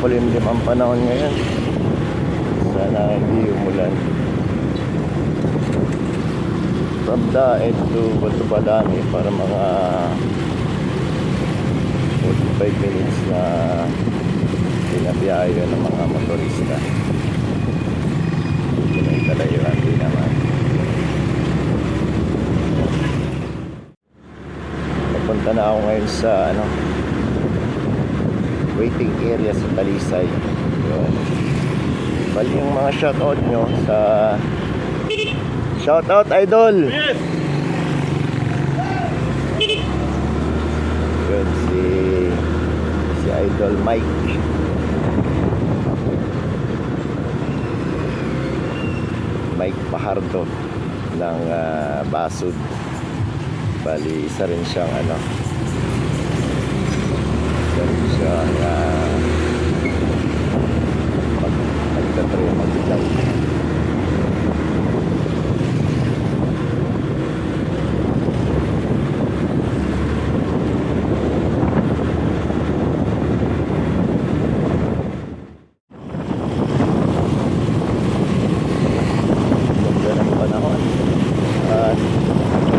makulimlim ang panahon ngayon. Sana hindi umulan. From Daet to Batubadami para mga 45 minutes na pinabiyayo ng mga motorista. Hindi na yung kalayuan, hindi naman. Papunta na ako ngayon sa waiting area sa Talisay. Yun. Bali yung mga shoutout nyo sa shoutout idol. Yes. Yun, si Idol Mike. Mike Pahardo ng Basud. Bali isa rin siyang mag-vlog.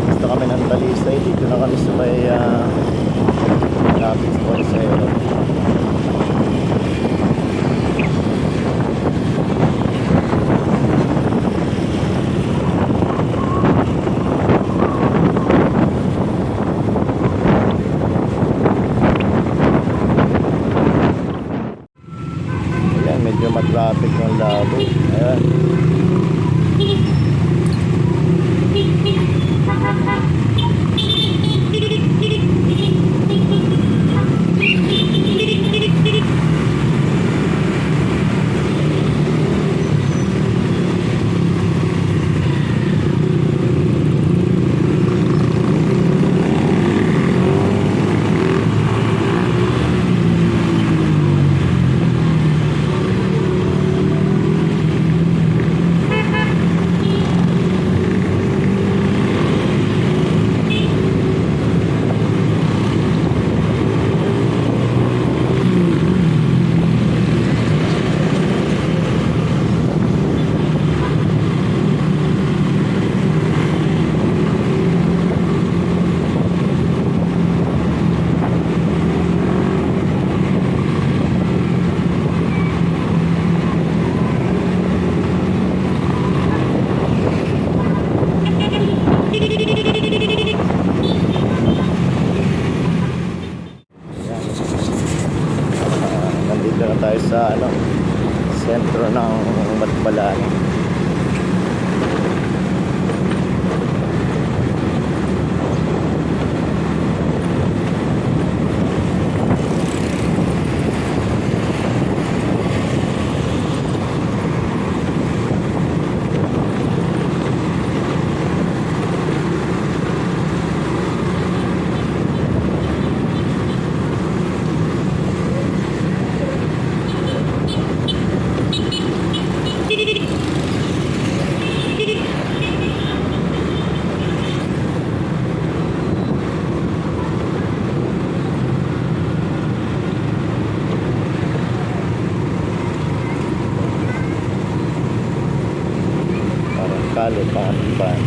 Gusto kami ng Talisay. Dito na kami sa may traffic spot sa Europe. Ayan, medyo matraffic ng labo. Ayan. Nandito na tayo sa sentro ng Batbalan. Kalo Panganiban.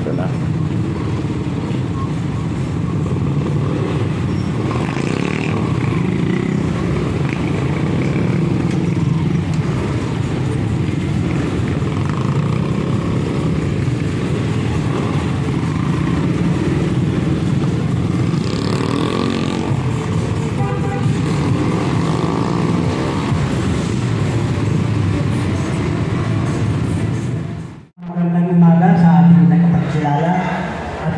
Ito na.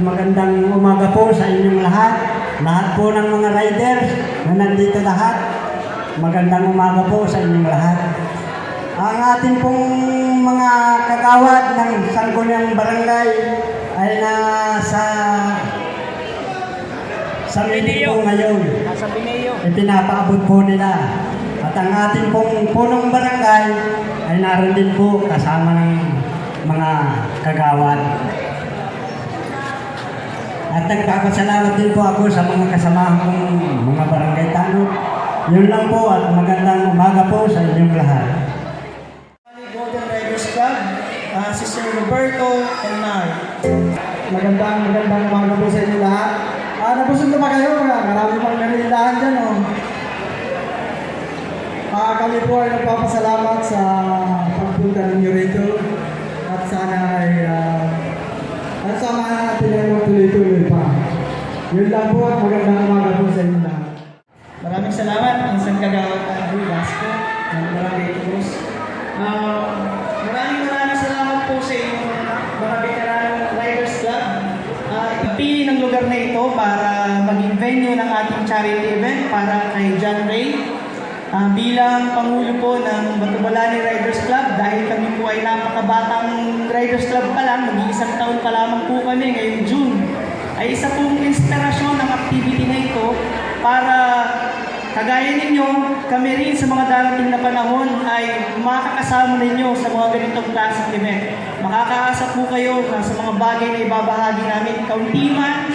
Magandang umaga sa inyong lahat. lahat po ng mga riders na nandito lahat, magandang umaga po sa inyong lahat. Ang ating pong mga kagawad ng Sangguniang Barangay ay nasa meeting po ngayon. Ipinapaabot po nila. At ang ating pong punong barangay ay naroon din po kasama ng mga kagawad. At nagpapasalamat din po ako sa mga kasamahan kong mga barangay tanod. Yun lang po at magandang umaga po sa inyong lahat. Golden Riders Club, si Sir Roberto and Mar. Magandang umaga po sa inyo lahat. Nabusog na ba kayo? Marami pang narindahan dyan, oh. Kami po ay nagpapasalamat sa pagpunta ninyo rito. At sana ay samahan natin ay magtuloy-tuloy pa. Yun lang po at magandang umaga po sa inyo lahat. Maraming salamat, Insan Kagawad Andrew Vasco ng Barangay Cruz. Maraming salamat po sa inyong mga veteran Riders Club. Ipili ng lugar na ito para maging venue ng ating charity event para kay John Ray. Bilang Pangulo po ng Batubalani Riders Club, dahil kami po ay napakabatang Riders Club pa lang, mag-iisang taon pa lamang po kami ngayong June, ay isa pong inspirasyon ng activity na ito para kagaya ninyo, kami rin sa mga darating na panahon ay makakasama ninyo sa mga ganitong klaseng event. Makakaasa po kayo na sa mga bagay na ibabahagi namin, kaunti man,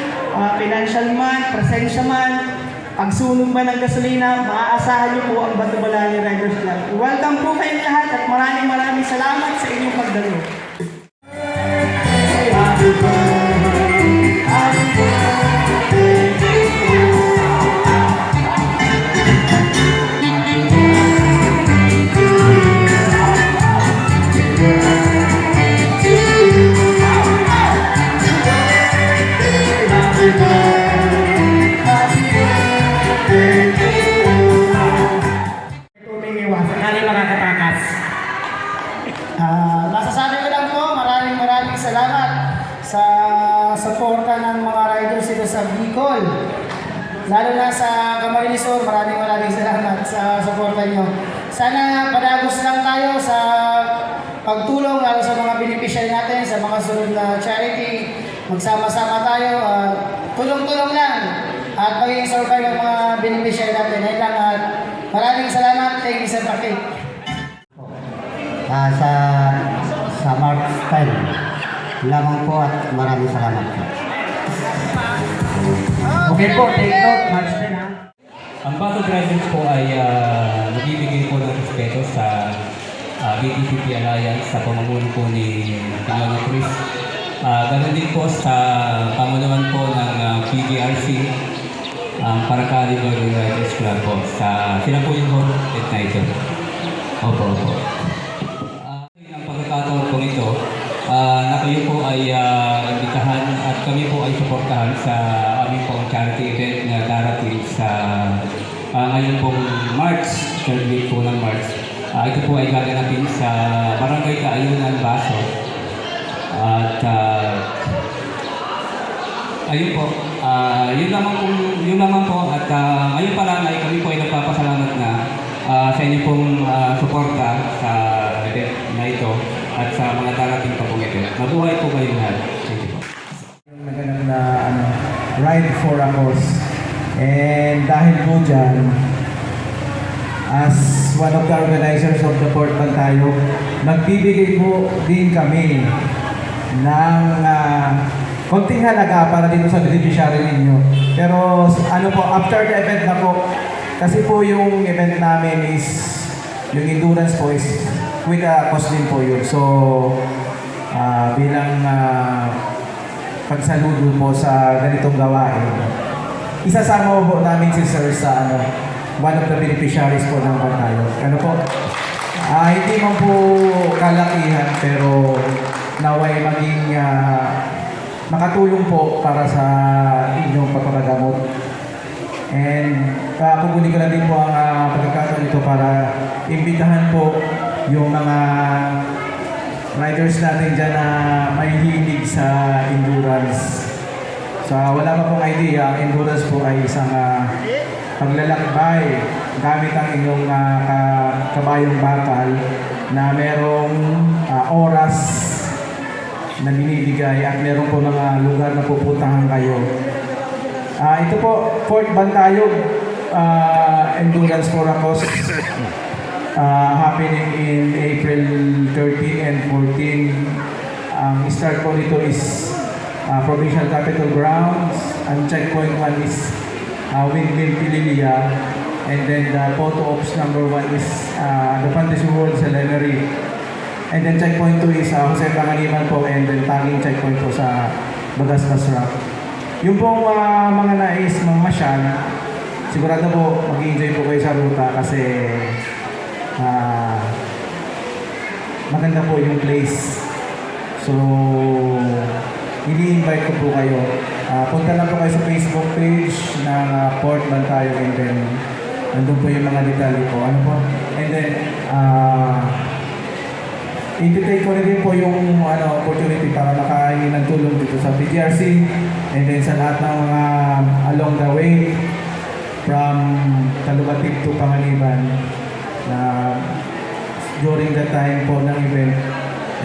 financial man, presensya man, pagsunog ba ng gasolina, maaasahan niyo po ang Batubalani Riders Club. Welcome po kayong lahat at maraming salamat sa inyong pagdalo. Sakali makakatakas. Masasabi ko lang po, maraming salamat sa suporta ng mga riders dito sa Bicol. Lalo na sa Camarines Sur, maraming salamat sa suporta nyo. Sana padagos lang tayo sa pagtulong, lalo sa mga beneficiary natin, sa mga sunod na charity. Magsama-sama tayo, tulong-tulong lang at maging survive ang mga beneficiary natin. Ayun lang at maraming salamat kay Mr. Pakit. Sa Mark Style lamang po at maraming salamat po. Okay po, take note, Mark Style ha. Ang Battle Riders po ay nagbibigay po ng respeto sa BTCP Alliance sa pamumuno po ni Pinoy Chris. Ganon din po sa pamunuan po ng PGRC, Paracali Golden Riders Club po. Sila po yung head na ito. Opo. Ang pagkakataon po ito, na kayo po ay imbitahan at kami po ay suportahan sa aming pong charity event na darating sa ngayon pong March, 3rd week po ng March. Ito po ay gaganapin sa Barangay Kaayunan, Baso. At ayun po, yun lamang po at ngayon pa lang ay kami po ay nagpapasalamat na sa inyo pong suporta sa event na ito at sa mga darating pa pong event. Mabuhay po kayo lahat. Thank you po. Naganap na ride for a cause. And dahil po dyan, as one of the organizers of the Port Bantayo, nagbibigay po din kami ng konting halaga para dito sa beneficiary ninyo. Pero ano po, after the event na po, kasi po yung event namin is, yung endurance po is with a cost din po yun. So, bilang pagsaludo po sa ganitong gawain, isasama po namin si Sir sa one of the beneficiaries po ng Bantayo. Ano po? Hindi man po kalakihan, pero naway maging makatulong po para sa inyong pagpapagamot. And kukunin ko lang din po ang pagkakataon nito para imbitahan po yung mga riders natin dyan na may hilig sa endurance. Sa wala pa pong idea, ang endurance po ay isang paglalakbay gamit ang inyong kabayong bakal na merong oras na binibigay at meron po mga lugar na pupuntahan kayo. Ito po, Fort Bantayog Endurance for a Cause happening in April 13 and 14. Ang start po nito is Provincial Capital Grounds. Ang checkpoint 1 is Windmill Pililia. And then the photo ops number 1 is the Fantasy World Selenary. And then checkpoint 2 is Jose Panganiban po, and then tagging checkpoint po sa Bagaspas Rock. Yung pong mga nais mamasyal, sigurado po mag-enjoy po kayo sa ruta kasi maganda po yung place. So, ini-invite ko po kayo. Punta lang po kayo sa Facebook page ng Port Bantayog, and then nandun po yung mga detalye po. Ano po? And then, i-take ko rin po yung opportunity para makahingi ng tulong dito sa PGRC, and then sa lahat ng mga along the way from Talubatib to Panganiban na during the time po ng event,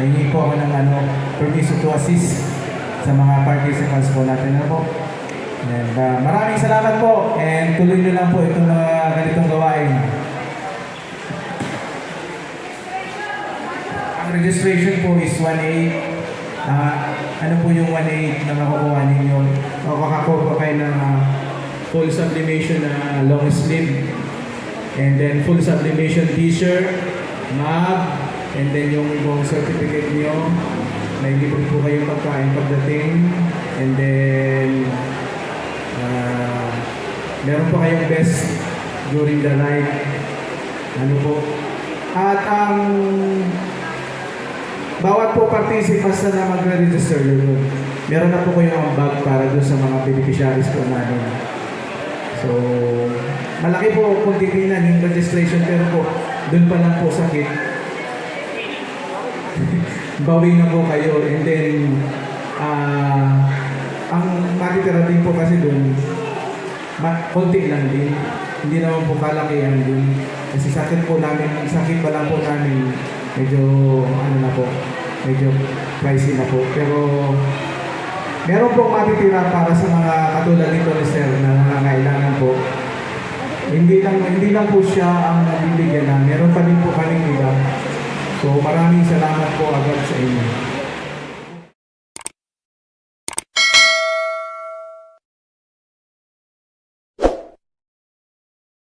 hingi po ako ng permission to assist sa mga participants po natin na po. And maraming salamat po, and tuloy nyo lang po itong ganitong gawain. Ang registration po is 1.8. Ano po yung 1.8 na makukuha ninyo? Makakakuha kayo ng full sublimation na long sleeve, and then full sublimation t-shirt, map, and then yung ibang certificate nyo. May libre po kayong pagkain pagdating, and then meron po kayong best during the ride. Ano po? At ang bawat po participants na magre-register yun, meron na po kayong bag para doon sa mga beneficiaries po namin. So, malaki po kung titignan yung registration, pero po, doon pa lang po sakit. Bawi na po kayo, and then ang matitira din po kasi doon, konti lang din. Hindi naman po kalakihan din. Kasi sakit pa lang po namin, medyo medyo pricey na po. Pero meron pong matitira para sa mga katulad nito ni Sir na nangangailangan po. Hindi lang po siya ang nabibigyan na, meron pa din po kaming iba. So maraming salamat po agad